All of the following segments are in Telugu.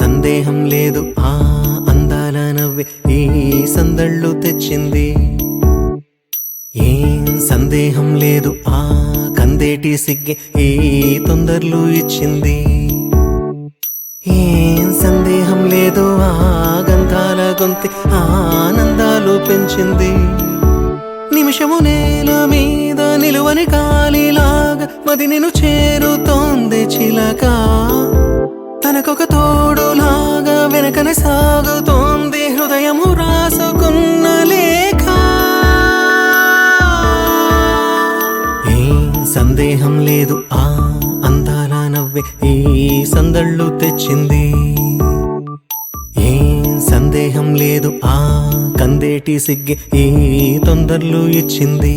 సందేహం లేదు ఆ అందాల నవ్వే ఈ సందళ్ళు తెచ్చింది. ఏం సందేహం లేదు ఆ కందేటి సిగ్గే ఈ తొందరలు ఇచ్చింది. ఏం సందేహం లేదు ఆ గంధాల గొంతి ఆనందాలు పెంచింది. నిమిషము నేల మీద నిలువని గాలిలాగా మది నిన్ను చేరుతోంది చిలక. తనకొక తోడులాగా వెనకనే సాగుతోంది హృదయము రాసుకున్న లేఖ. ఏం సందేహం లేదు ఆ అందాల నవ్వే ఈ సందళ్ళు తెచ్చింది. ఏం సందేహం లేదు ఆ కందేటి సిగ్గే ఈ తొందరలు ఇచ్చింది.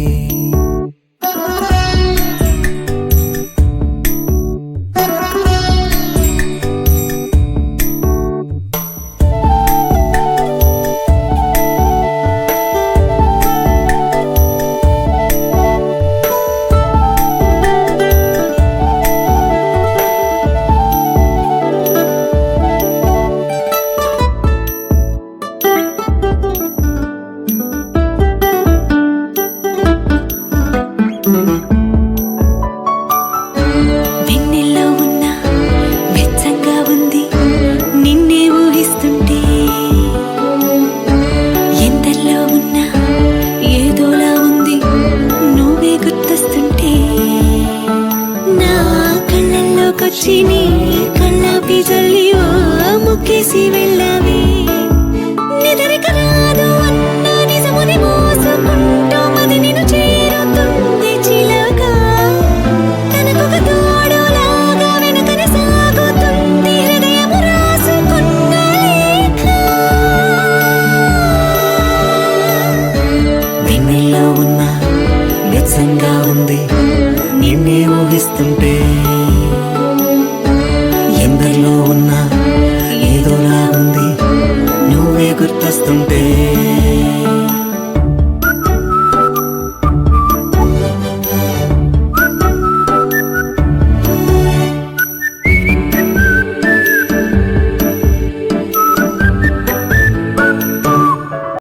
వెన్నెల్లో ఉన్న వెచ్చంగా ఉంది నిన్నే ఊహిస్తుంటే. ఎందల్లో ఉన్న ఏదోలా ఉంది నువ్వే గుర్తొస్తుంటే. నా కళ్ళల్లోకొచ్చి నీ కళ్ళాపి జల్లి ఓ ముక్కేసి వెళ్ళావే. నిదరిక రాదు అన్న నిజముని మోసుకుంటూ మది నిన్ను చేరుతుంది చిలక. తనకొక తోడులాగా వెనుకనే సాగుతుంది హృదయము రాసుకున్న లేఖ. వెన్నెల్లో ఉన్న వెచ్చంగా ఉంది నిన్నే ఊహిస్తుంటే. ఎందరిలో ఉన్న ఏదోలా ఉంది నువ్వే గుర్తొస్తుంటే.